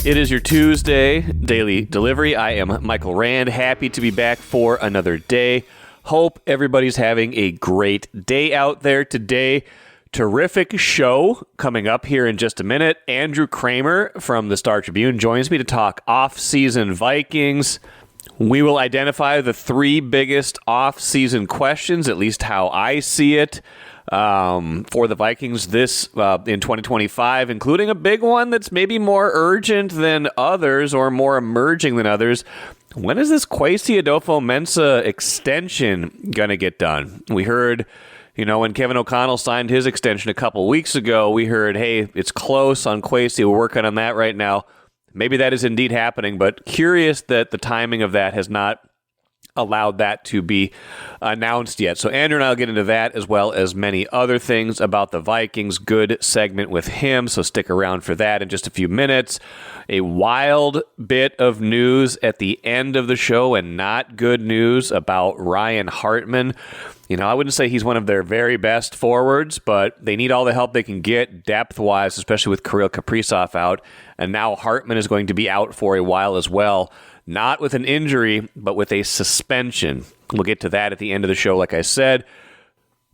It is your Tuesday daily delivery. I am Michael Rand. Happy to be back for another day. Hope everybody's having a great day out there today. Terrific show coming up here in just a minute. Andrew Krammer from the Star Tribune joins me to talk offseason Vikings. We will identify the three biggest offseason questions, at least how I see it, for the Vikings this in 2025, including a big one that's maybe more urgent than others or more emerging than others. When is this Kwesi Adofo-Mensah extension going to get done? We heard, when Kevin O'Connell signed his extension a couple weeks ago, we heard, hey, it's close on Kwesi. We're working on that right now. Maybe that is indeed happening, but curious that the timing of that has not allowed that to be announced yet. So Andrew and I will get into that as well as many other things about the Vikings. Good segment with him, so stick around for that in just a few minutes. A wild bit of news at the end of the show and not good news about Ryan Hartman. I wouldn't say he's one of their very best forwards, but they need all the help they can get depth-wise, especially with Kirill Kaprizov out. And now Hartman is going to be out for a while as well. Not with an injury, but with a suspension. We'll get to that at the end of the show, like I said.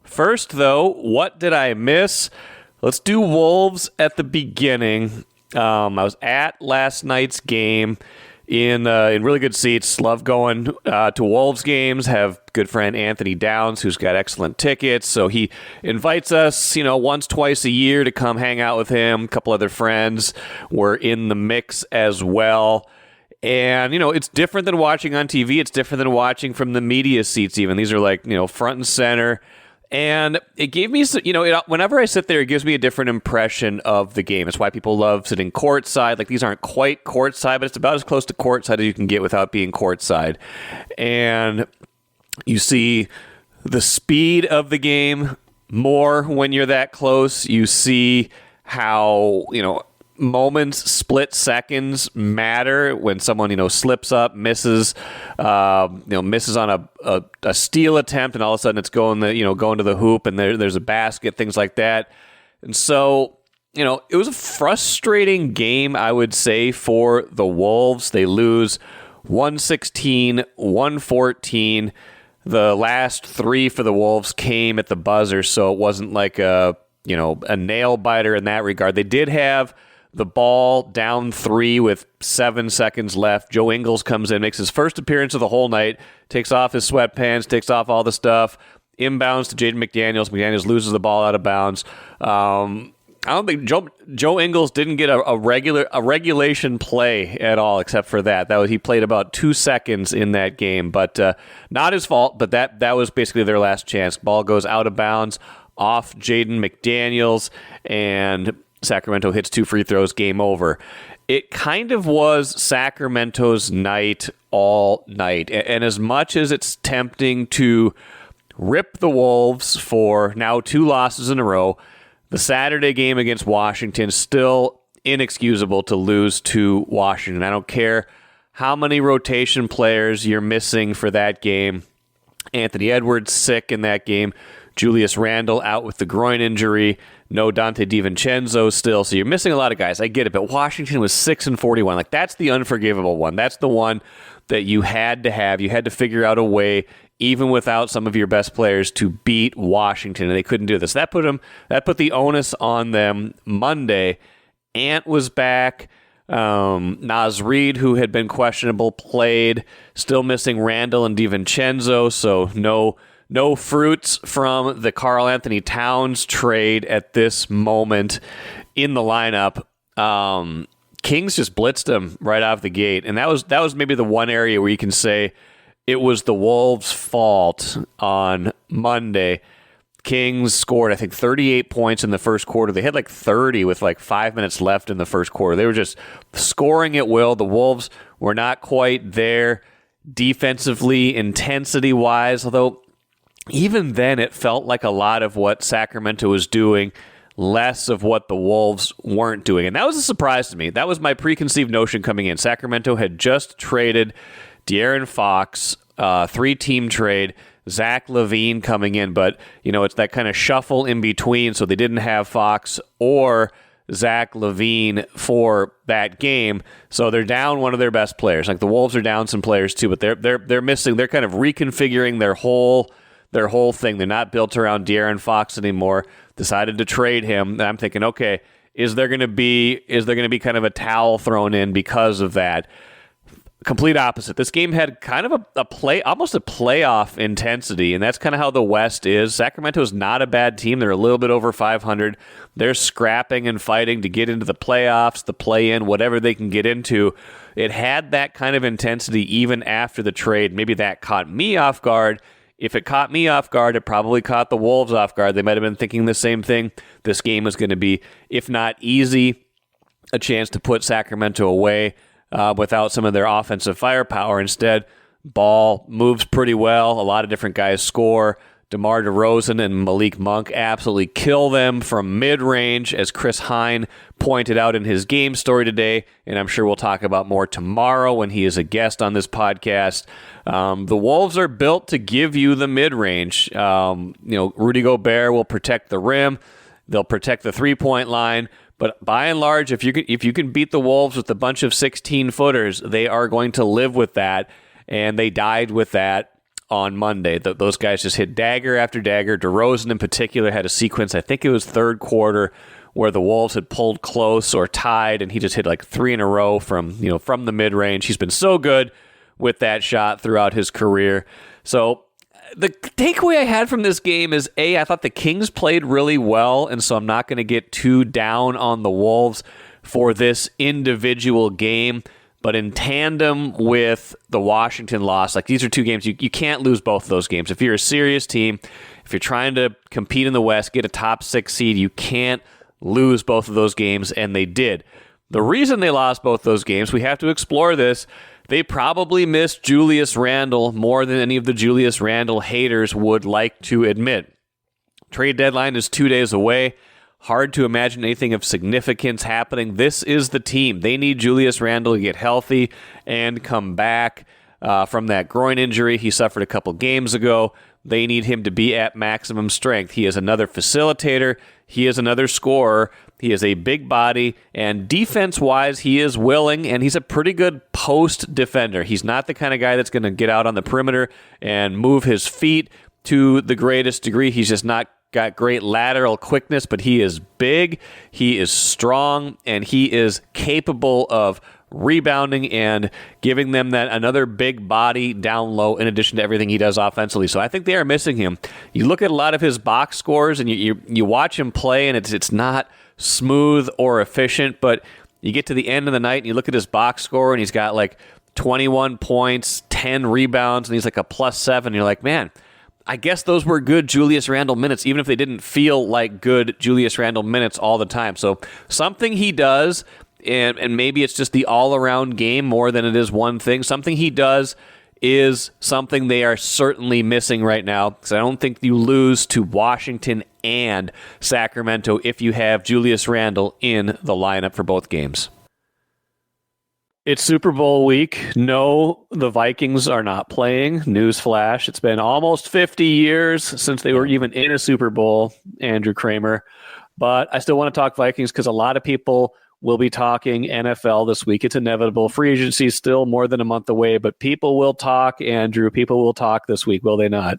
First, though, what did I miss? Let's do Wolves at the beginning. I was at last night's game in really good seats. Love going to Wolves games. Have good friend Anthony Downs, who's got excellent tickets. So he invites us, once, twice a year to come hang out with him. A couple other friends were in the mix as well. And, it's different than watching on TV. It's different than watching from the media seats even. These are like, front and center. And it gave me, whenever I sit there, it gives me a different impression of the game. It's why people love sitting courtside. Like, these aren't quite courtside, but it's about as close to courtside as you can get without being courtside. And you see the speed of the game more when you're that close. You see how, moments, split seconds matter when someone, slips up, misses, misses on a steal attempt, and all of a sudden it's going to the hoop, and there's a basket, things like that. And so, it was a frustrating game, I would say, for the Wolves. They lose 116, 114. The last three for the Wolves came at the buzzer, so it wasn't like a nail biter in that regard. They did have the ball down 3 with 7 seconds left. Joe Ingles comes in, makes his first appearance of the whole night, takes off his sweatpants, takes off all the stuff, inbounds to Jaden McDaniels. McDaniels loses the ball out of bounds. I don't think Joe Ingles didn't get a regulation play at all, except for that. He played about 2 seconds in that game, but not his fault. But that was basically their last chance. Ball goes out of bounds off Jaden McDaniels, and Sacramento hits 2 free throws, game over. It kind of was Sacramento's night all night. And as much as it's tempting to rip the Wolves for now 2 losses in a row, the Saturday game against Washington, still inexcusable to lose to Washington. I don't care how many rotation players you're missing for that game. Anthony Edwards sick in that game. Julius Randle out with the groin injury. No Dante DiVincenzo still. So you're missing a lot of guys. I get it. But Washington was 6-41. Like, that's the unforgivable one. That's the one that you had to have. You had to figure out a way, even without some of your best players, to beat Washington. And they couldn't do this. That put the onus on them Monday. Ant was back. Naz Reid, who had been questionable, played. Still missing Randall and DiVincenzo. So no fruits from the Karl Anthony Towns trade at this moment in the lineup. Kings just blitzed them right off the gate, and that was maybe the one area where you can say it was the Wolves' fault on Monday. Kings scored, I think, 38 points in the first quarter. They had like 30 with like 5 minutes left in the first quarter. They were just scoring at will. The Wolves were not quite there defensively, intensity-wise, although even then, it felt like a lot of what Sacramento was doing, less of what the Wolves weren't doing. And that was a surprise to me. That was my preconceived notion coming in. Sacramento had just traded De'Aaron Fox, 3-team trade, Zach LaVine coming in. But, it's that kind of shuffle in between. So they didn't have Fox or Zach LaVine for that game. So they're down one of their best players. Like the Wolves are down some players too, but they're missing. They're kind of reconfiguring their whole thing. They're not built around De'Aaron Fox anymore. Decided to trade him. And I'm thinking, okay, is there going to be kind of a towel thrown in because of that? Complete opposite. This game had kind of almost a playoff intensity, and that's kind of how the West is. Sacramento is not a bad team. They're a little bit over 500. They're scrapping and fighting to get into the playoffs, the play-in, whatever they can get into. It had that kind of intensity even after the trade. Maybe that caught me off guard. If it caught me off guard, it probably caught the Wolves off guard. They might have been thinking the same thing. This game was going to be, if not easy, a chance to put Sacramento away. Without some of their offensive firepower. Instead, ball moves pretty well. A lot of different guys score. DeMar DeRozan and Malik Monk absolutely kill them from mid-range, as Chris Hine pointed out in his game story today, and I'm sure we'll talk about more tomorrow when he is a guest on this podcast. The Wolves are built to give you the mid-range. Rudy Gobert will protect the rim. They'll protect the three-point line. But by and large, if you can beat the Wolves with a bunch of 16-footers, they are going to live with that, and they died with that on Monday. Those guys just hit dagger after dagger. DeRozan in particular had a sequence, I think it was third quarter, where the Wolves had pulled close or tied, and he just hit like 3 in a row from the mid-range. He's been so good with that shot throughout his career. So the takeaway I had from this game is, I thought the Kings played really well, and so I'm not going to get too down on the Wolves for this individual game. But in tandem with the Washington loss, like these are two games, you can't lose both of those games. If you're a serious team, if you're trying to compete in the West, get a top 6 seed, you can't lose both of those games, and they did. The reason they lost both those games, we have to explore this. They probably missed Julius Randle more than any of the Julius Randle haters would like to admit. Trade deadline is 2 days away. Hard to imagine anything of significance happening. This is the team. They need Julius Randle to get healthy and come back from that groin injury he suffered a couple games ago. They need him to be at maximum strength. He is another facilitator. He is another scorer. He is a big body, and defense-wise, he is willing, and he's a pretty good post defender. He's not the kind of guy that's going to get out on the perimeter and move his feet to the greatest degree. He's just not got great lateral quickness, but he is big, he is strong, and he is capable of rebounding and giving them that another big body down low in addition to everything he does offensively. So I think they are missing him. You look at a lot of his box scores and you watch him play, and it's not smooth or efficient, but you get to the end of the night and you look at his box score and he's got like 21 points, 10 rebounds, and he's like a +7. And you're like, man, I guess those were good Julius Randle minutes, even if they didn't feel like good Julius Randle minutes all the time. So something he does, and maybe it's just the all-around game more than it is one thing, something he does is something they are certainly missing right now, because I don't think you lose to Washington and Sacramento if you have Julius Randle in the lineup for both games. It's Super Bowl week. No, the Vikings are not playing. Newsflash. It's been almost 50 years since they were even in a Super Bowl, Andrew Krammer. But I still want to talk Vikings because a lot of people will be talking NFL this week. It's inevitable. Free agency is still more than a month away, but people will talk, Andrew. People will talk this week, will they not?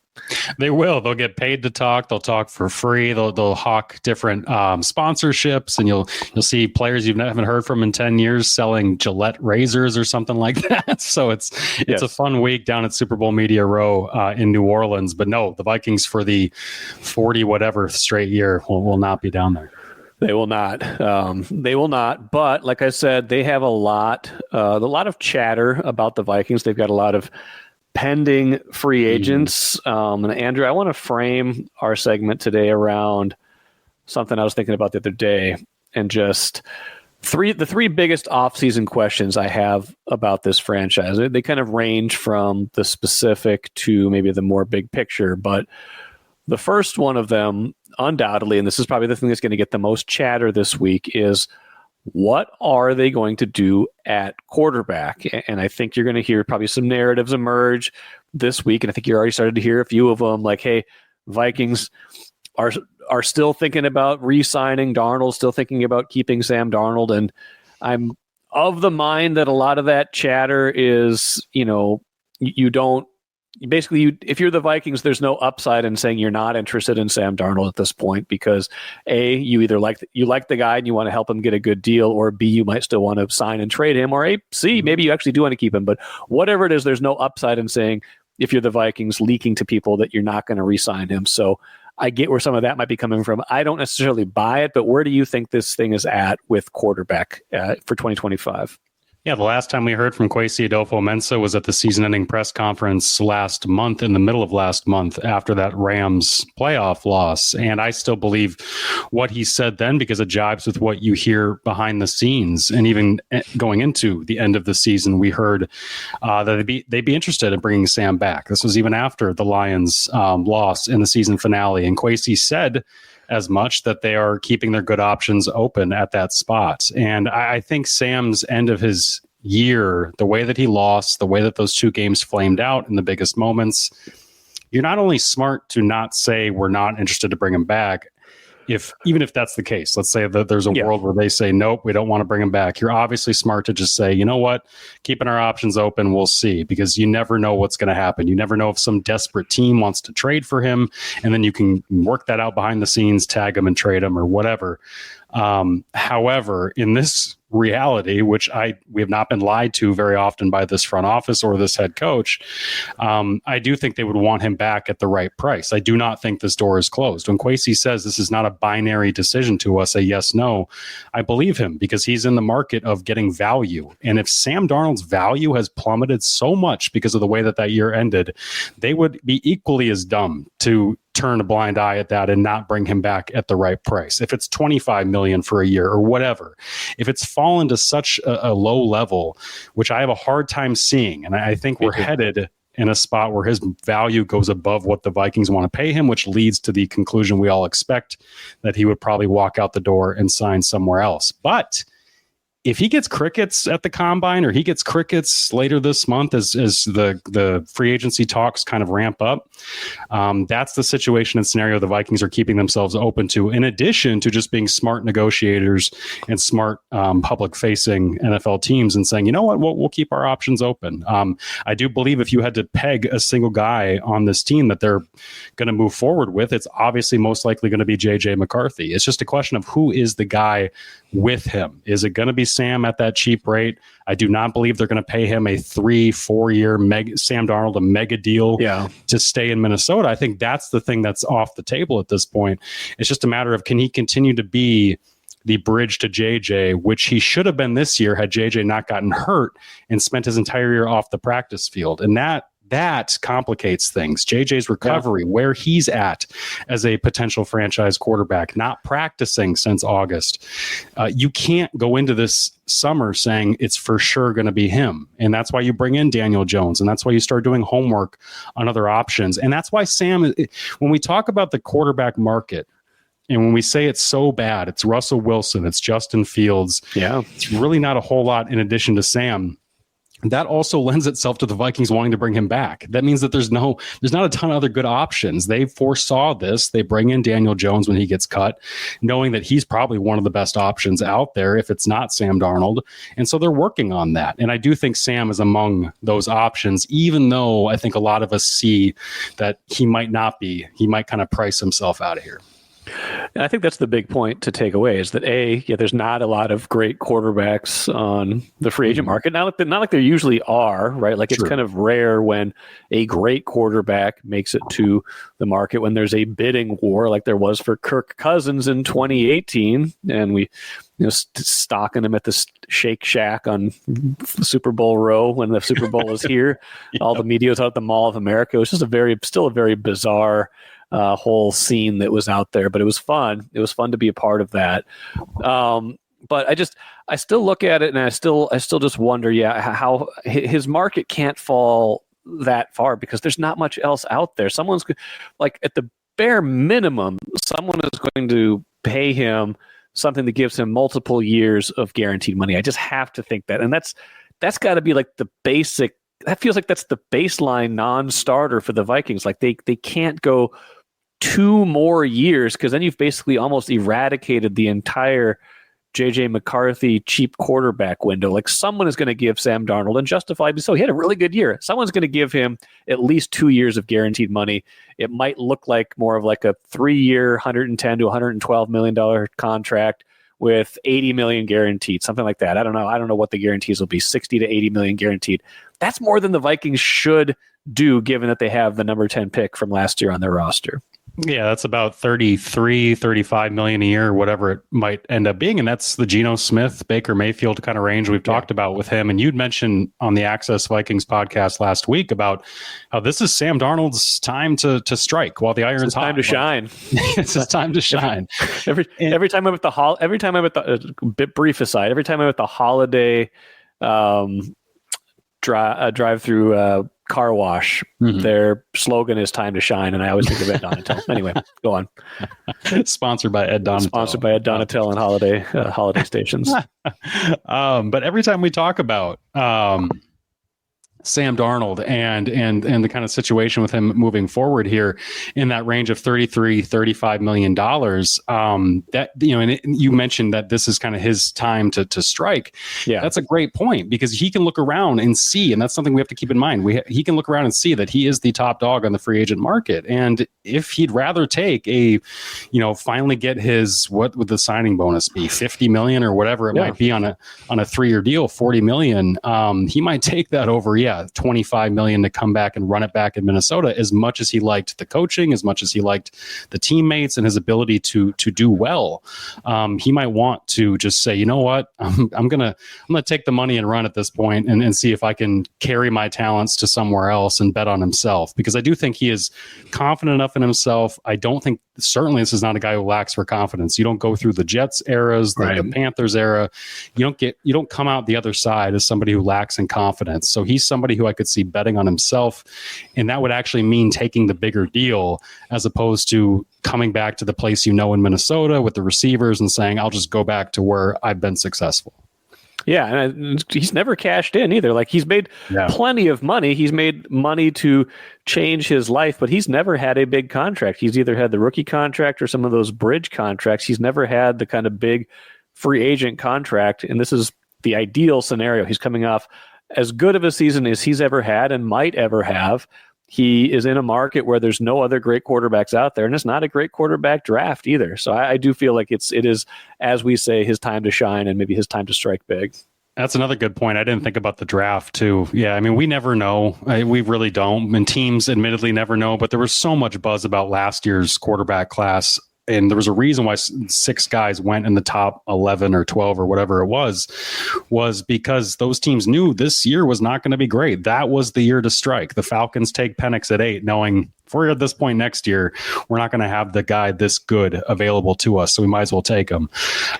They will. They'll get paid to talk. They'll talk for free. They'll hawk different sponsorships, and you'll see players you haven't heard from in 10 years selling Gillette razors or something like that. So it's a fun week down at Super Bowl Media Row in New Orleans. But no, the Vikings for the 40 whatever straight year will not be down there. They will not. They will not. But like I said, they have a lot of chatter about the Vikings. They've got a lot of pending free agents. And Andrew, I want to frame our segment today around something I was thinking about the other day, and just the three biggest offseason questions I have about this franchise. They kind of range from the specific to maybe the more big picture, but the first one of them, undoubtedly, and this is probably the thing that's going to get the most chatter this week, is what are they going to do at quarterback? And I think you're going to hear probably some narratives emerge this week, and I think you already started to hear a few of them, like, hey, Vikings are still thinking about re-signing Darnold, still thinking about keeping Sam Darnold, and I'm of the mind that a lot of that chatter is, if you're the Vikings, there's no upside in saying you're not interested in Sam Darnold at this point because A, you either like the guy and you want to help him get a good deal, or B, you might still want to sign and trade him, or C, maybe you actually do want to keep him. But whatever it is, there's no upside in saying, if you're the Vikings, leaking to people that you're not going to re-sign him. So I get where some of that might be coming from. I don't necessarily buy it, but where do you think this thing is at with quarterback for 2025? Yeah, the last time we heard from Kwesi Adofo-Mensah was at the season-ending press conference last month, in the middle of last month, after that Rams playoff loss. And I still believe what he said then because it jibes with what you hear behind the scenes. And even going into the end of the season, we heard that they'd be interested in bringing Sam back. This was even after the Lions loss in the season finale. And Kwesi said as much that they are keeping their good options open at that spot. And I think Sam's end of his year, the way that he lost, the way that those two games flamed out in the biggest moments, you're not only smart to not say we're not interested to bring him back, even if that's the case. Let's say that there's a world where they say, nope, we don't want to bring him back. You're obviously smart to just say, you know what, keeping our options open, we'll see, because you never know what's going to happen. You never know if some desperate team wants to trade for him, and then you can work that out behind the scenes, tag him and trade him or whatever. However, in this reality, which we have not been lied to very often by this front office or this head coach, I do think they would want him back at the right price. I do not think this door is closed. When Kwesi says this is not a binary decision to us, a yes, no, I believe him because he's in the market of getting value. And if Sam Darnold's value has plummeted so much because of the way that year ended, they would be equally as dumb to turn a blind eye at that and not bring him back at the right price. If it's $25 million for a year or whatever, if it's fallen to such a low level, which I have a hard time seeing, and I think we're headed in a spot where his value goes above what the Vikings want to pay him, which leads to the conclusion we all expect that he would probably walk out the door and sign somewhere else. But if he gets crickets at the combine, or he gets crickets later this month as the free agency talks kind of ramp up, that's the situation and scenario the Vikings are keeping themselves open to, in addition to just being smart negotiators and smart public-facing NFL teams and saying, you know what, we'll keep our options open. I do believe if you had to peg a single guy on this team that they're going to move forward with, it's obviously most likely going to be J.J. McCarthy. It's just a question of who is the guy with him. Is it going to be Sam at that cheap rate? I do not believe they're going to pay him a 3-4 year Sam Darnold a mega deal to stay in Minnesota. I think that's the thing that's off the table at this point. It's just a matter of, can he continue to be the bridge to JJ, which he should have been this year had JJ not gotten hurt and spent his entire year off the practice field. And that complicates things. JJ's recovery, where he's at as a potential franchise quarterback, not practicing since August. You can't go into this summer saying it's for sure going to be him. And that's why you bring in Daniel Jones. And that's why you start doing homework on other options. And that's why Sam, when we talk about the quarterback market, and when we say it's so bad, it's Russell Wilson, it's Justin Fields. Yeah. It's really not a whole lot in addition to Sam. That also lends itself to the Vikings wanting to bring him back. That means that there's not a ton of other good options. They foresaw this. They bring in Daniel Jones when he gets cut, knowing that he's probably one of the best options out there if it's not Sam Darnold. And so they're working on that. And I do think Sam is among those options, even though I think a lot of us see that he might not be. He might kind of price himself out of here. And I think that's the big point to take away is that there's not a lot of great quarterbacks on the free agent market. Not like there usually are, right? Like it's kind of rare when a great quarterback makes it to the market when there's a bidding war like there was for Kirk Cousins in 2018, and we stocking him at the Shake Shack on Super Bowl row when the Super Bowl was here. All the media was out at the Mall of America. It was just still a very bizarre whole scene that was out there, but it was fun. It was fun to be a part of that. But I still look at it and I still just wonder, how his market can't fall that far because there's not much else out there. Someone's like at the bare minimum, someone is going to pay him something that gives him multiple years of guaranteed money. I just have to think that, and that's got to be like the basic. That feels like that's the baseline non-starter for the Vikings. Like they can't go 2 more years, because then you've basically almost eradicated the entire J.J. McCarthy cheap quarterback window. Like, someone is going to give Sam Darnold, and justifiably so, he had a really good year. Someone's going to give him at least 2 years of guaranteed money. It might look like more of like a 3-year, $110 to $112 million contract with $80 million guaranteed, something like that. I don't know what the guarantees will be, 60 to 80 million guaranteed. That's more than the Vikings should do, given that they have the number 10 pick from last year on their roster. Yeah, that's about 35 million a year, whatever it might end up being. And that's the Geno Smith, Baker Mayfield kind of range we've talked about with him. And you'd mentioned on the Access Vikings podcast last week about how this is Sam Darnold's time to strike while the iron's hot. Time to shine. It's his time to shine. Every time I'm at the brief aside, every time I'm at the holiday drive through car wash, their slogan is "Time to Shine," and I always think of Ed Donatel. Anyway, go on. Sponsored by Ed Donatel. Sponsored by Ed Donatel and holiday stations. But every time we talk about Sam Darnold and the kind of situation with him moving forward here in that range of $35 million, that, and you mentioned that this is kind of his time to strike. Yeah, that's a great point, because he can look around and see, and that's something we have to keep in mind. He can look around and see that he is the top dog on the free agent market. And if he'd rather take finally get his, what would the signing bonus be, 50 million or whatever it might be on a 3-year deal, 40 million, he might take that over. 25 million to come back and run it back in Minnesota, as much as he liked the coaching, as much as he liked the teammates and his ability to do well. He might want to just say, you know what, I'm gonna take the money and run at this point and see if I can carry my talents to somewhere else and bet on himself, because I do think he is confident enough in himself. I don't think, certainly this is not a guy who lacks for confidence. You don't go through the Jets eras, the Panthers era. You don't come out the other side as somebody who lacks in confidence. So he's somebody who I could see betting on himself, and that would actually mean taking the bigger deal as opposed to coming back to the place in Minnesota with the receivers and saying, I'll just go back to where I've been successful. Yeah, and he's never cashed in either. Like, he's made plenty of money. He's made money to change his life, but he's never had a big contract. He's either had the rookie contract or some of those bridge contracts. He's never had the kind of big free agent contract, and this is the ideal scenario. He's coming off as good of a season as he's ever had and might ever have. He is in a market where there's no other great quarterbacks out there, and it's not a great quarterback draft either. So I do feel like it is, as we say, his time to shine and maybe his time to strike big. That's another good point. I didn't think about the draft too. Yeah, I mean, we never know. We really don't. And teams admittedly never know, but there was so much buzz about last year's quarterback class. And there was a reason why 6 guys went in the top 11 or 12 or whatever it was because those teams knew this year was not going to be great. That was the year to strike. The Falcons take Penix at 8, knowing if we're at this point next year, we're not going to have the guy this good available to us, so we might as well take him.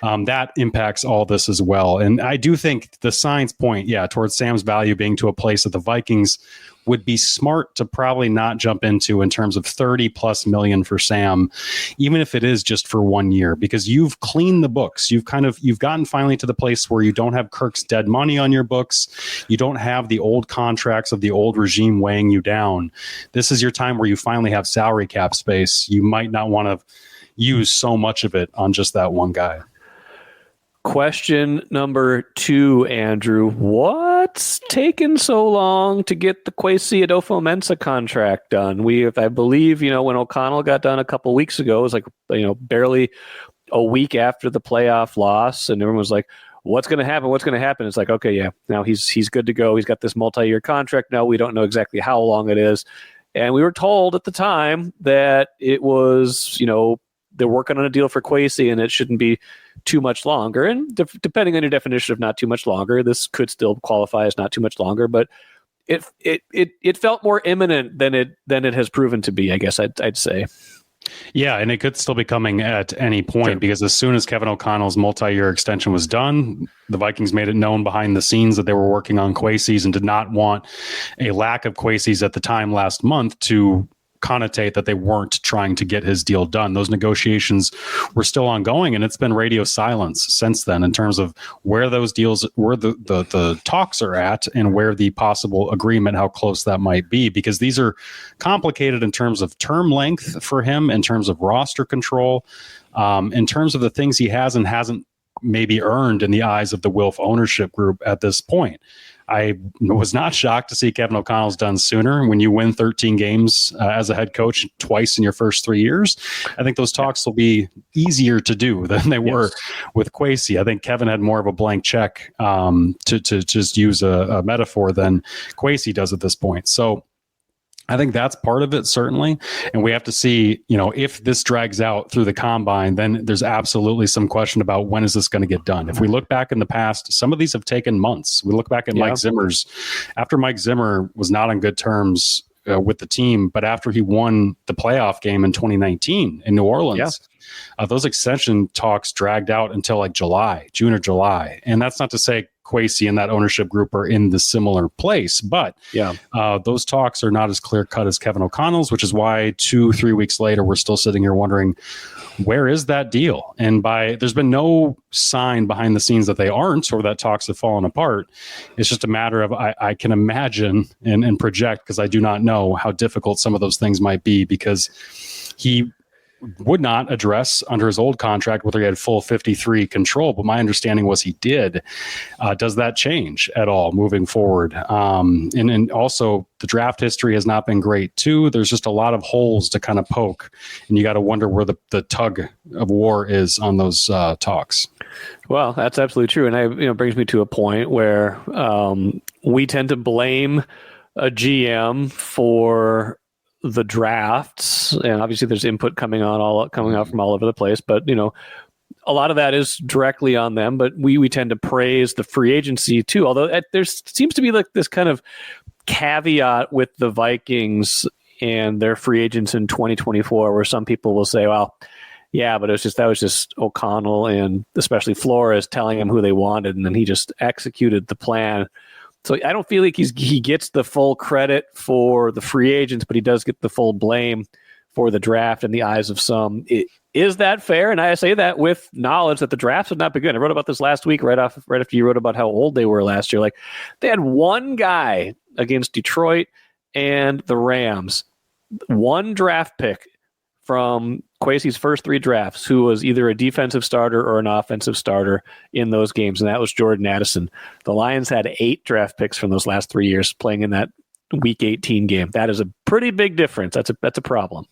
That impacts all this as well. And I do think the signs point, towards Sam's value being to a place that the Vikings would be smart to probably not jump into in terms of $30+ million for Sam, even if it is just for 1 year, because you've cleaned the books. You've gotten finally to the place where you don't have Kirk's dead money on your books. You don't have the old contracts of the old regime weighing you down. This is your time where you finally have salary cap space. You might not want to use so much of it on just that one guy. Question number 2, Andrew. What's taken so long to get the Kwesi Adofo-Mensah contract done? I believe, when O'Connell got done a couple weeks ago, it was like, barely a week after the playoff loss, and everyone was like, what's going to happen? What's going to happen? It's like, okay, yeah, now he's good to go. He's got this multi-year contract now. We don't know exactly how long it is. And we were told at the time that it was, they're working on a deal for Kwesi and it shouldn't be too much longer. And depending on your definition of not too much longer, this could still qualify as not too much longer, but it felt more imminent than it has proven to be, I guess I'd say. Yeah, and it could still be coming at any point, because as soon as Kevin O'Connell's multi-year extension was done, the Vikings made it known behind the scenes that they were working on Kwesi's and did not want a lack of Kwesi's at the time last month to connotate that they weren't trying to get his deal done. Those negotiations were still ongoing, and it's been radio silence since then in terms of where those deals, where the talks are at, and where the possible agreement, how close that might be, because these are complicated in terms of term length for him, in terms of roster control, in terms of the things he has and hasn't maybe earned in the eyes of the Wilf ownership group at this point. I was not shocked to see Kevin O'Connell's done sooner. When you win 13 games as a head coach twice in your first 3 years, I think those talks will be easier to do than they were with Kwesi. I think Kevin had more of a blank check, to just use a metaphor, than Kwesi does at this point. So I think that's part of it, certainly. And we have to see, if this drags out through the combine, then there's absolutely some question about when is this going to get done. If we look back in the past, some of these have taken months. We look back at Mike Zimmer's, after Mike Zimmer was not on good terms with the team, but after he won the playoff game in 2019 in New Orleans, those extension talks dragged out until like June or July. And that's not to say Kwesi and that ownership group are in the similar place, but those talks are not as clear cut as Kevin O'Connell's, which is why 2-3 weeks later, we're still sitting here wondering, where is that deal? And there's been no sign behind the scenes that they aren't, or that talks have fallen apart. It's just a matter of, I can imagine and project, because I do not know how difficult some of those things might be, because he would not address under his old contract whether he had full 53 control, but my understanding was he did. Does that change at all moving forward? And also the draft history has not been great too. There's just a lot of holes to kind of poke, and you got to wonder where the tug of war is on those talks. Well, that's absolutely true. And it brings me to a point where we tend to blame a GM for the drafts, and obviously there's input coming out from all over the place, but a lot of that is directly on them, but we tend to praise the free agency too, although there seems to be like this kind of caveat with the Vikings and their free agents in 2024, where some people will say, well, yeah, but that was just O'Connell and especially Flores telling him who they wanted, and then he just executed the plan. So I don't feel like he gets the full credit for the free agents, but he does get the full blame for the draft in the eyes of some. Is that fair? And I say that with knowledge that the drafts have not been good. I wrote about this last week, right after you wrote about how old they were last year. Like, they had one guy against Detroit and the Rams, one draft pick from Kwesi's first 3 drafts, who was either a defensive starter or an offensive starter in those games, and that was Jordan Addison. The Lions had 8 draft picks from those last 3 years playing in that Week 18 game. That is a pretty big difference. That's a problem.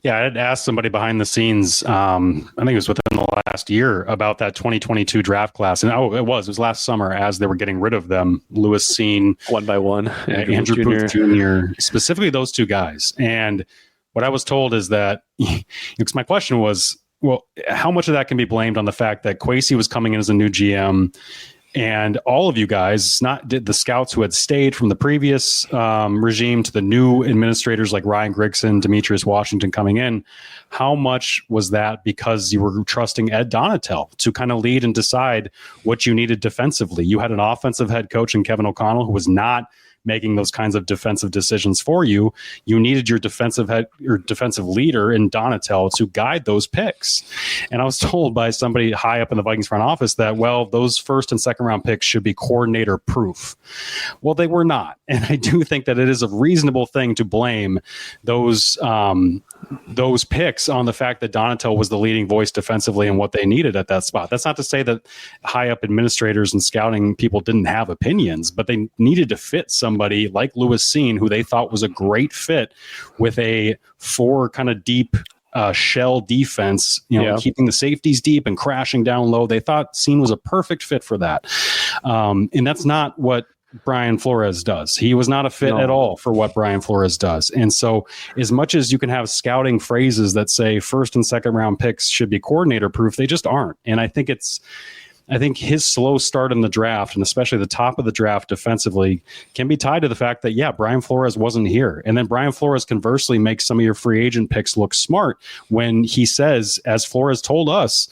Yeah, I had asked somebody behind the scenes, I think it was within the last year, about that 2022 draft class. And it was last summer as they were getting rid of them. Lewis Seen, one by one, Andrew Booth Jr., specifically those 2 guys. And what I was told is that, because my question was, well, how much of that can be blamed on the fact that Kwesi was coming in as a new GM, and all of you guys, did the scouts who had stayed from the previous regime to the new administrators like Ryan Grigson, Demetrius Washington coming in, how much was that because you were trusting Ed Donatel to kind of lead and decide what you needed defensively? You had an offensive head coach in Kevin O'Connell who was not making those kinds of defensive decisions for you. You needed your defensive leader in Donatel to guide those picks. And I was told by somebody high up in the Vikings front office that, well, those first and second round picks should be coordinator proof. Well, they were not. And I do think that it is a reasonable thing to blame those picks on the fact that Donatel was the leading voice defensively and what they needed at that spot. That's not to say that high up administrators and scouting people didn't have opinions, but they needed to fit somebody like Lewis Seen, who they thought was a great fit with a 4 kind of deep shell defense, keeping the safeties deep and crashing down low. They thought Seen was a perfect fit for that. And that's not what Brian Flores does. He was not a fit at all for what Brian Flores does. And so as much as you can have scouting phrases that say first and second round picks should be coordinator proof, they just aren't. And I think his slow start in the draft, and especially the top of the draft defensively, can be tied to the fact that, Brian Flores wasn't here. And then Brian Flores conversely makes some of your free agent picks look smart when he says, as Flores told us,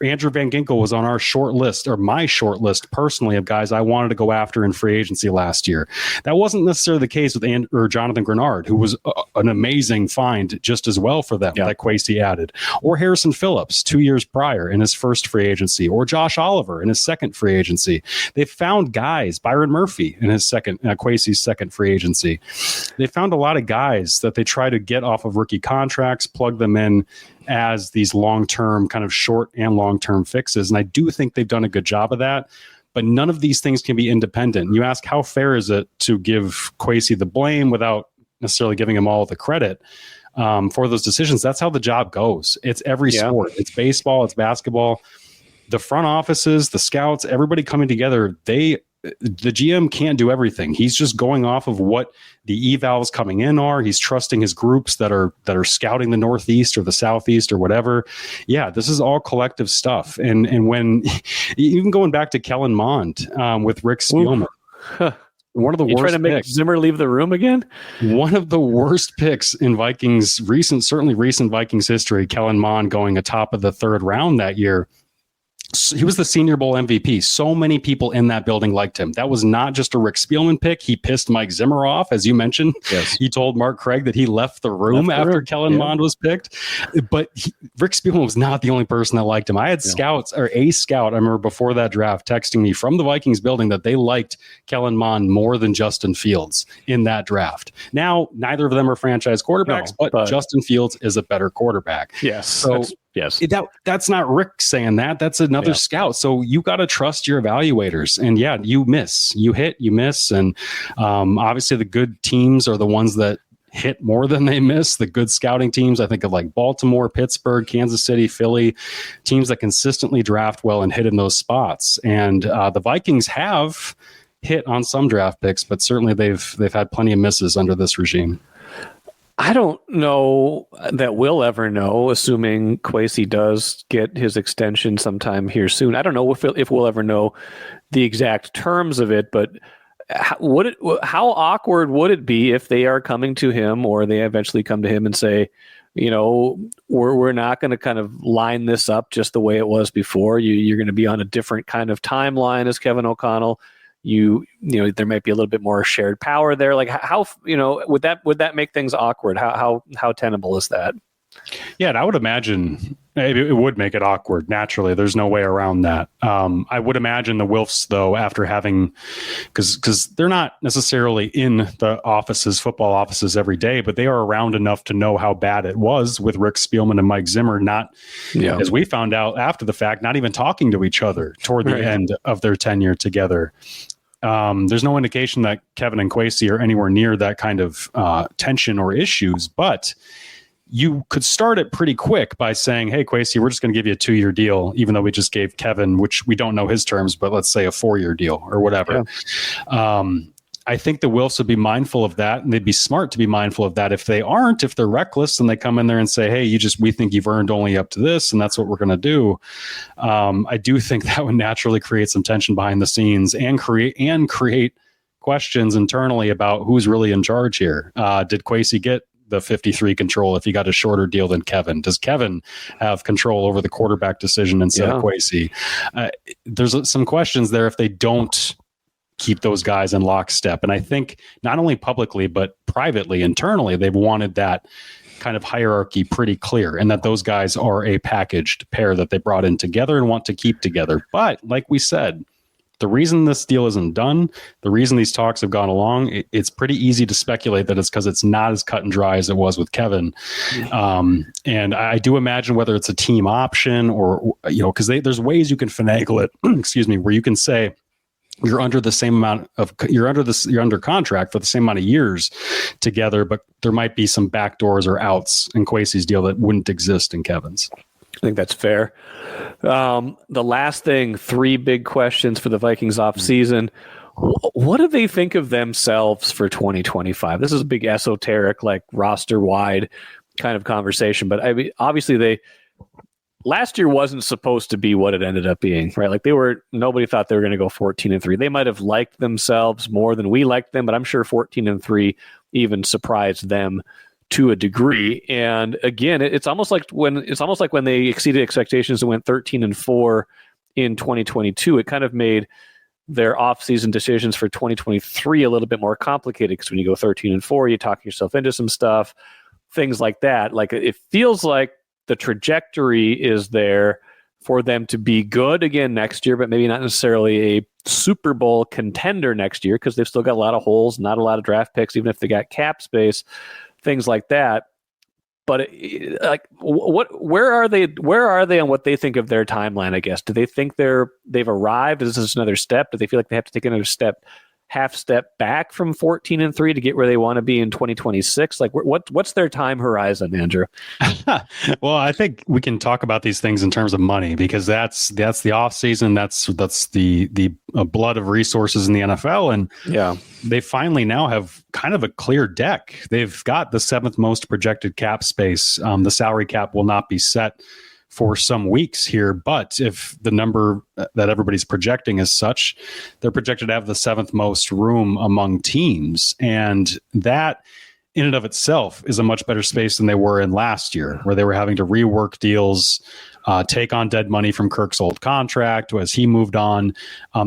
Andrew Van Ginkel was on our short list, or my short list personally, of guys I wanted to go after in free agency last year. That wasn't necessarily the case with Jonathan Grenard, who was an amazing find just as well for them, that Kwesi added. Or Harrison Phillips 2 years prior in his first free agency. Or Josh Oliver in his second free agency. They found guys, Byron Murphy in his Kwesi's second free agency. They found a lot of guys that they try to get off of rookie contracts, plug them in as these long-term, kind of short and long-term fixes. And I do think they've done a good job of that, but none of these things can be independent. You ask, how fair is it to give Kwesi the blame without necessarily giving him all the credit for those decisions? That's how the job goes. It's every sport. It's baseball, it's basketball. The front offices, the scouts, everybody coming together, the GM can't do everything. He's just going off of what the evals coming in are. He's trusting his groups that are scouting the Northeast or the Southeast or whatever. Yeah, this is all collective stuff. And when even going back to Kellen Mond with Rick Spielman, one of the worst trying to make picks. Zimmer leave the room again? One of the worst picks in Vikings recent Vikings history. Kellen Mond going atop of the third round that year. He was the Senior Bowl MVP. So many people in that building liked him. That was not just a Rick Spielman pick. He pissed Mike Zimmer off, as you mentioned. Yes. He told Mark Craig that he left the room after Kellen Mond was picked. But Rick Spielman was not the only person that liked him. I had scouts, or a scout, I remember before that draft, texting me from the Vikings building that they liked Kellen Mond more than Justin Fields in that draft. Now, neither of them are franchise quarterbacks, but Justin Fields is a better quarterback. Yes. So that's not Rick saying that. That's another scout. So you got to trust your evaluators. And you miss, you hit, you miss. And obviously the good teams are the ones that hit more than they miss. The good scouting teams, I think of like Baltimore, Pittsburgh, Kansas City, Philly, teams that consistently draft well and hit in those spots. And the Vikings have hit on some draft picks, but certainly they've had plenty of misses under this regime. I don't know that we'll ever know, assuming Kwesi does get his extension sometime here soon. I don't know if we'll ever know the exact terms of it, but how awkward would it be if they are coming to him, or they eventually come to him and say, we're not going to kind of line this up just the way it was before. You're going to be on a different kind of timeline as Kevin O'Connell. There might be a little bit more shared power there. Like how would that make things awkward? How tenable is that? Yeah, and I would imagine it would make it awkward. Naturally, there's no way around that. I would imagine the Wilfs, though, after having, because they're not necessarily in the football offices every day, but they are around enough to know how bad it was with Rick Spielman and Mike Zimmer, as we found out after the fact, not even talking to each other toward the end of their tenure together. There's no indication that Kevin and Kwesi are anywhere near that kind of tension or issues, but you could start it pretty quick by saying, hey, Kwesi, we're just going to give you a 2-year deal, even though we just gave Kevin, which we don't know his terms, but let's say a 4-year deal or whatever. Yeah. I think the Wilfs would be mindful of that, and they'd be smart to be mindful of that. If they're reckless and they come in there and say, hey, we think you've earned only up to this, and that's what we're going to do. I do think that would naturally create some tension behind the scenes and create questions internally about who's really in charge here. Did Kwesi get the 53 control if he got a shorter deal than Kevin? Does Kevin have control over the quarterback decision instead of Kwesi? There's some questions there if they don't keep those guys in lockstep. And I think not only publicly, but privately, internally, they've wanted that kind of hierarchy pretty clear, and that those guys are a packaged pair that they brought in together and want to keep together. But like we said, the reason this deal isn't done, the reason these talks have gone along, it's pretty easy to speculate that it's because it's not as cut and dry as it was with Kevin. And I do imagine whether it's a team option or, because there's ways you can finagle it, where you can say, you're under contract for the same amount of years together, but there might be some backdoors or outs in Kwesi's deal that wouldn't exist in Kevin's. I think that's fair. The last thing, 3 big questions for the Vikings offseason. What do they think of themselves for 2025? This is a big esoteric, like roster-wide kind of conversation, but I mean, obviously last year wasn't supposed to be what it ended up being, right? Like nobody thought they were going to go 14-3. They might have liked themselves more than we liked them, but I'm sure 14-3 even surprised them to a degree. And again, it's almost like when they exceeded expectations and went 13-4 in 2022, it kind of made their offseason decisions for 2023 a little bit more complicated, because when you go 13-4, you talk yourself into some stuff, things like that. Like, it feels like the trajectory is there for them to be good again next year, but maybe not necessarily a Super Bowl contender next year, because they've still got a lot of holes, not a lot of draft picks, even if they got cap space, things like that. But where are they on what they think of their timeline, I guess? Do they think they've arrived? Is this another step? Do they feel like they have to take another half step back from 14-3 to get where they want to be in 2026? Like, what's their time horizon, Andrew? Well, I think we can talk about these things in terms of money, because that's the offseason. That's the blood of resources in the NFL. And yeah, they finally now have kind of a clear deck. They've got the 7th most projected cap space. The salary cap will not be set for some weeks here, but if the number that everybody's projecting is such, they're projected to have the 7th most room among teams. And that in and of itself is a much better space than they were in last year, where they were having to rework deals, take on dead money from Kirk's old contract as he moved on.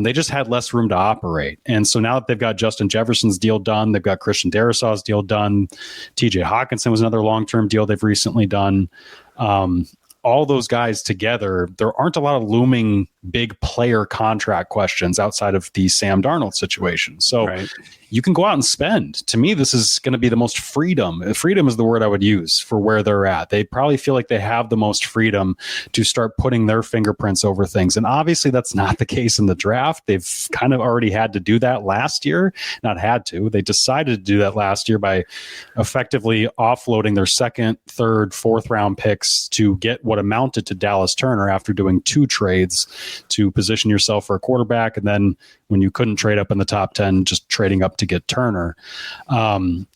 They just had less room to operate. And so now that they've got Justin Jefferson's deal done, they've got Christian Darrisaw's deal done, TJ Hawkinson was another long-term deal they've recently done. All those guys together, there aren't a lot of looming big player contract questions outside of the Sam Darnold situation. So you can go out and spend. To me, this is going to be the most freedom. Freedom is the word I would use for where they're at. They probably feel like they have the most freedom to start putting their fingerprints over things. And obviously that's not the case in the draft. They've kind of already had to do that last year. Not had to. They decided to do that last year by effectively offloading their 2nd, 3rd, 4th round picks to get what amounted to Dallas Turner after doing 2 trades to position yourself for a quarterback. And then when you couldn't trade up in the top 10, just trading up to get Turner.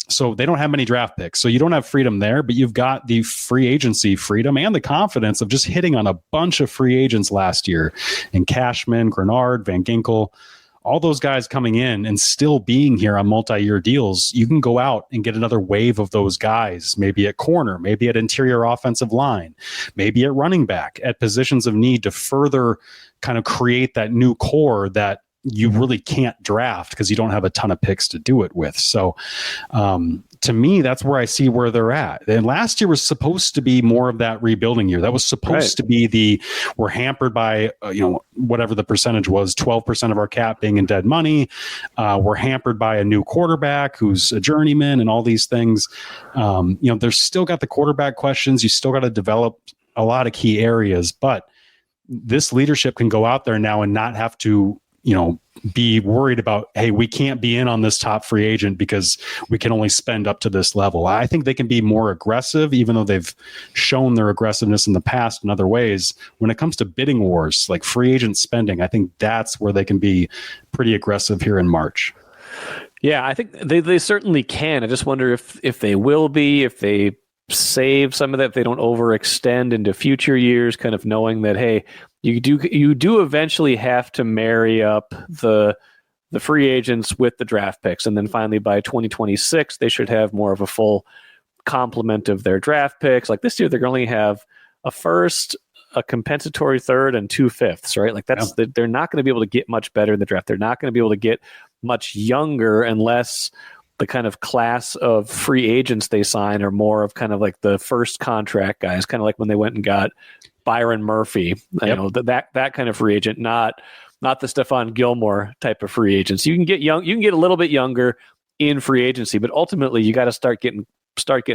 So they don't have many draft picks. So you don't have freedom there, but you've got the free agency freedom and the confidence of just hitting on a bunch of free agents last year. And Cashman, Grenard, Van Ginkel, all those guys coming in and still being here on multi-year deals. You can go out and get another wave of those guys, maybe at corner, maybe at interior offensive line, maybe at running back, at positions of need, to further kind of create that new core that you really can't draft because you don't have a ton of picks to do it with. So to me, that's where I see where they're at. And last year was supposed to be more of that rebuilding year. That was supposed to be we're hampered by, whatever the percentage was, 12% of our cap being in dead money. We're hampered by a new quarterback who's a journeyman and all these things. There's still got the quarterback questions. You still got to develop a lot of key areas, but this leadership can go out there now and not have to, be worried about, hey, we can't be in on this top free agent because we can only spend up to this level. I think they can be more aggressive, even though they've shown their aggressiveness in the past in other ways. When it comes to bidding wars, like free agent spending, I think that's where they can be pretty aggressive here in March. Yeah, I think they certainly can. I just wonder if they will be, if they save some of that, if they don't overextend into future years, kind of knowing that, hey, you do eventually have to marry up the free agents with the draft picks. And then finally by 2026, they should have more of a full complement of their draft picks. Like this year, they're going to have a first, a compensatory third, and 2 fifths, right? Like they're not going to be able to get much better in the draft. They're not going to be able to get much younger unless the kind of class of free agents they sign are more of kind of like the first contract guys, kind of like when they went and got Byron Murphy, that kind of free agent, not the Stephon Gilmore type of free agents. You can get a little bit younger in free agency, but ultimately you got to start getting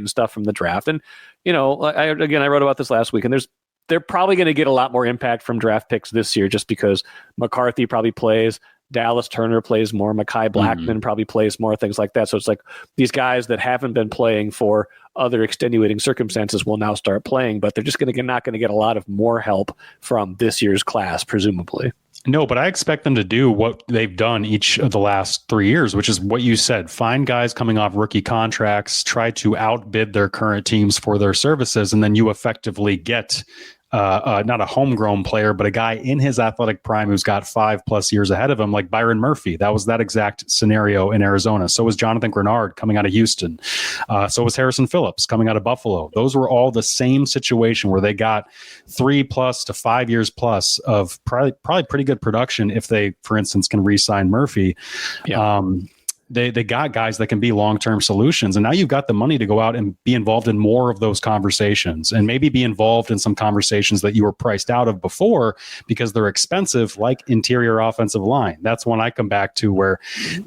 stuff from the draft. And I wrote about this last week, and they're probably going to get a lot more impact from draft picks this year, just because McCarthy probably plays, Dallas Turner plays more, Mekhi Blackman probably plays more, things like that. So it's like these guys that haven't been playing for other extenuating circumstances will now start playing, but they're just not going to get a lot of more help from this year's class, presumably. No, but I expect them to do what they've done each of the last 3 years, which is what you said. Find guys coming off rookie contracts, try to outbid their current teams for their services, and then you effectively get not a homegrown player, but a guy in his athletic prime who's got 5+ years ahead of him, like Byron Murphy. That was that exact scenario in Arizona. So was Jonathan Grenard coming out of Houston. So was Harrison Phillips coming out of Buffalo. Those were all the same situation where they got 3+ to 5 years plus of probably pretty good production if they, for instance, can re-sign Murphy. Yeah. They got guys that can be long-term solutions. And now you've got the money to go out and be involved in more of those conversations and maybe be involved in some conversations that you were priced out of before because they're expensive, like interior offensive line. That's one I come back to where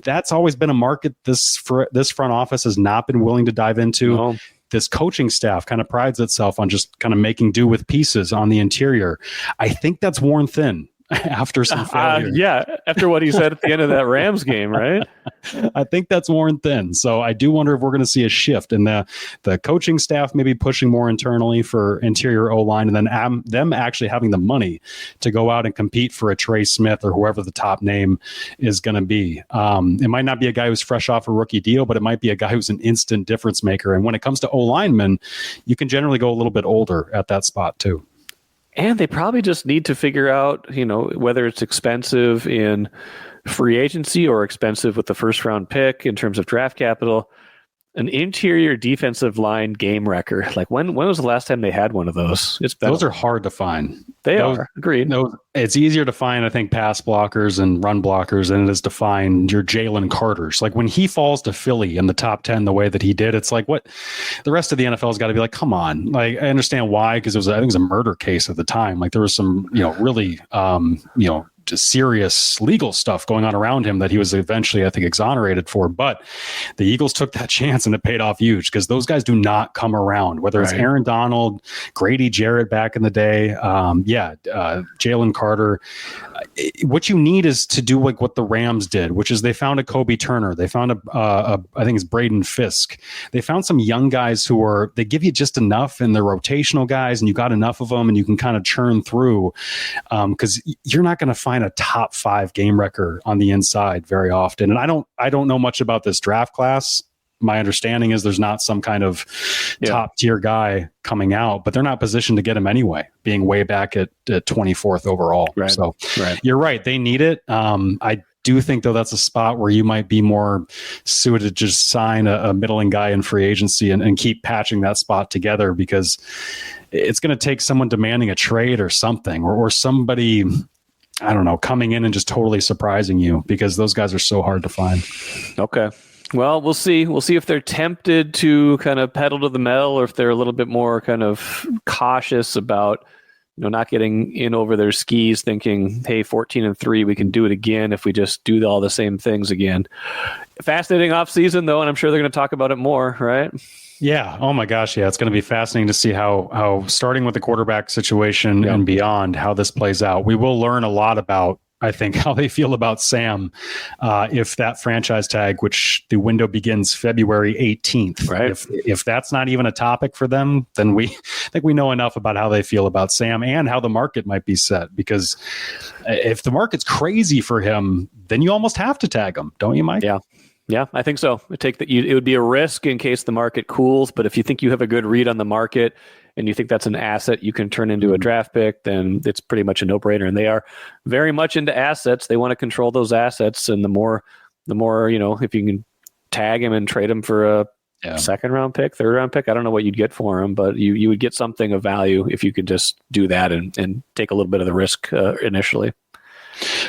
that's always been a market this front office has not been willing to dive into. No. This coaching staff kind of prides itself on just kind of making do with pieces on the interior. I think that's worn thin after some failure. After what he said at the end of that Rams game, right? I think that's worn thin. So I do wonder if we're going to see a shift in the coaching staff, maybe pushing more internally for interior O-line, and then them actually having the money to go out and compete for a Trey Smith or whoever the top name is going to be. It might not be a guy who's fresh off a rookie deal, but it might be a guy who's an instant difference maker. And when it comes to O-linemen, you can generally go a little bit older at that spot too. And they probably just need to figure out, whether it's expensive in free agency or expensive with the first round pick in terms of draft capital, an interior defensive line game wrecker. Like when was the last time they had one of those? Those are hard to find. They are. Agreed. It's easier to find, I think, pass blockers and run blockers than it is to find your Jalen Carters. Like when he falls to Philly in the top 10 the way that he did, it's like what the rest of the NFL has got to be like, come on. Like I understand why, because I think it was a murder case at the time. Like there was some, really, serious legal stuff going on around him that he was eventually, I think, exonerated for. But the Eagles took that chance and it paid off huge because those guys do not come around, whether it's Aaron Donald, Grady Jarrett back in the day. Jalen Carter. What you need is to do like what the Rams did, which is they found a Kobe Turner. They found I think it's Braden Fisk. They found some young guys they give you just enough and they're rotational guys and you got enough of them and you can kind of churn through because you're not going to find a top 5 game wrecker on the inside very often. And I don't know much about this draft class. My understanding is there's not some kind of top tier guy coming out, but they're not positioned to get him anyway, being way back at 24th overall. Right. So you're right. They need it. I do think, though, that's a spot where you might be more suited to just sign a middling guy in free agency and keep patching that spot together because it's going to take someone demanding a trade or something or somebody, I don't know, coming in and just totally surprising you because those guys are so hard to find. Okay. Well, we'll see. We'll see if they're tempted to kind of pedal to the metal or if they're a little bit more kind of cautious about, not getting in over their skis thinking, hey, 14-3, we can do it again if we just do all the same things again. Fascinating offseason, though, and I'm sure they're going to talk about it more, right? Yeah. Oh, my gosh. Yeah. It's going to be fascinating to see how starting with the quarterback situation and beyond, how this plays out. We will learn a lot about, I think, how they feel about Sam if that franchise tag, which the window begins February 18th, right? If that's not even a topic for them, then I think we know enough about how they feel about Sam and how the market might be set. Because if the market's crazy for him, then you almost have to tag him, don't you, Mike? Yeah, I think so. It would be a risk in case the market cools, but if you think you have a good read on the market and you think that's an asset you can turn into a draft pick, then it's pretty much a no-brainer. And they are very much into assets. They want to control those assets, and the more, if you can tag him and trade him for a second-round pick, third-round pick, I don't know what you'd get for him, but you would get something of value if you could just do that and take a little bit of the risk initially.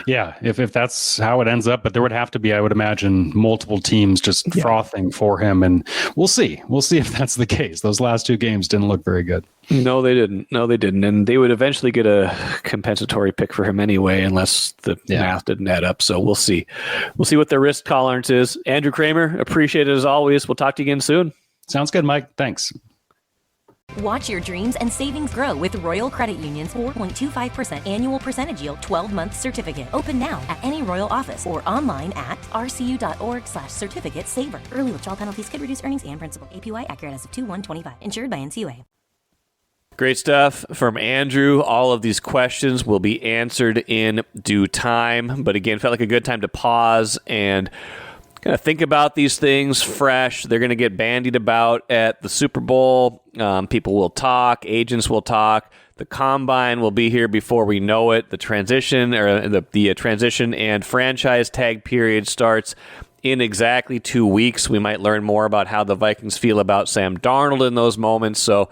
Yeah, if that's how it ends up, but there would have to be, I would imagine, multiple teams just frothing for him, and we'll see. We'll see if that's the case. Those last 2 games didn't look very good. No, they didn't. And they would eventually get a compensatory pick for him anyway, unless the math didn't add up. So we'll see. We'll see what their risk tolerance is. Andrew Krammer, appreciate it as always. We'll talk to you again soon. Sounds good, Mike. Thanks. Watch your dreams and savings grow with Royal Credit Union's 4.25% annual percentage yield 12-month certificate. Open now at any Royal office or online at rcu.org/certificate saver. Early withdrawal penalties could reduce earnings and principal. APY accurate as of 2/1/25. Insured by NCUA. Great stuff from Andrew. All of these questions will be answered in due time. But again, felt like a good time to pause and kind of think about these things fresh. They're going to get bandied about at the Super Bowl. People will talk. Agents will talk. The combine will be here before we know it. The transition transition and franchise tag period starts in exactly 2 weeks. We might learn more about how the Vikings feel about Sam Darnold in those moments. So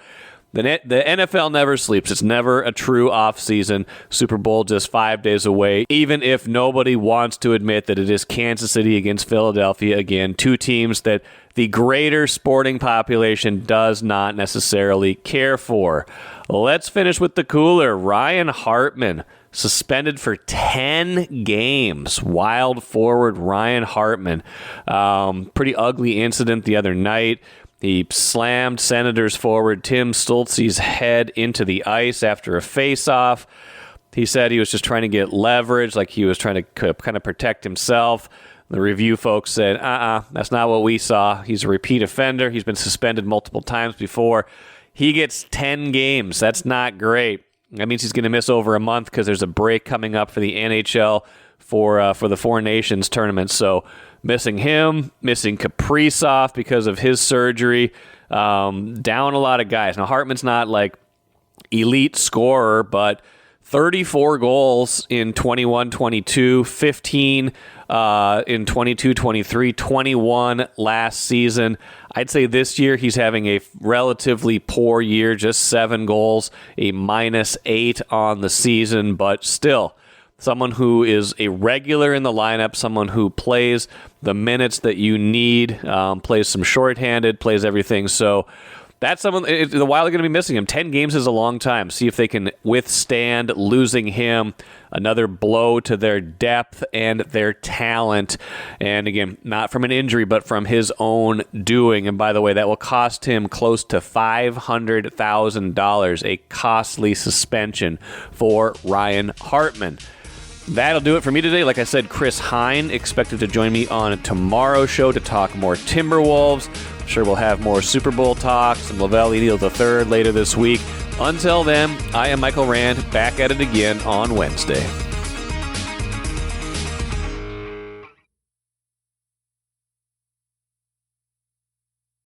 the NFL never sleeps. It's never a true offseason. Super Bowl just 5 days away, even if nobody wants to admit that it is Kansas City against Philadelphia again, two teams that the greater sporting population does not necessarily care for. Let's finish with the cooler. Ryan Hartman suspended for 10 games. Wild forward Ryan Hartman. Pretty ugly incident the other night. He slammed Senators forward Tim Stolze's head into the ice after a face-off. He said he was just trying to get leverage, like he was trying to kind of protect himself. The review folks said, that's not what we saw. He's a repeat offender. He's been suspended multiple times before. He gets 10 games. That's not great. That means he's going to miss over a month because there's a break coming up for the NHL for the Four Nations tournament. So missing him, missing Kaprizov because of his surgery, down a lot of guys. Now, Hartman's not like elite scorer, but 34 goals in 21-22, 15 in 22-23, 21 last season. I'd say this year he's having a relatively poor year, just 7 goals, a -8 on the season, but still someone who is a regular in the lineup, someone who plays the minutes that you need, plays some shorthanded, plays everything. So that's someone, the Wild are going to be missing him. 10 games is a long time. See if they can withstand losing him. Another blow to their depth and their talent. And again, not from an injury, but from his own doing. And by the way, that will cost him close to $500,000, a costly suspension for Ryan Hartman. That'll do it for me today. Like I said, Chris Hine expected to join me on tomorrow's show to talk more Timberwolves. I'm sure we'll have more Super Bowl talks and Lavelle Neal III later this week. Until then, I am Michael Rand, back at it again on Wednesday.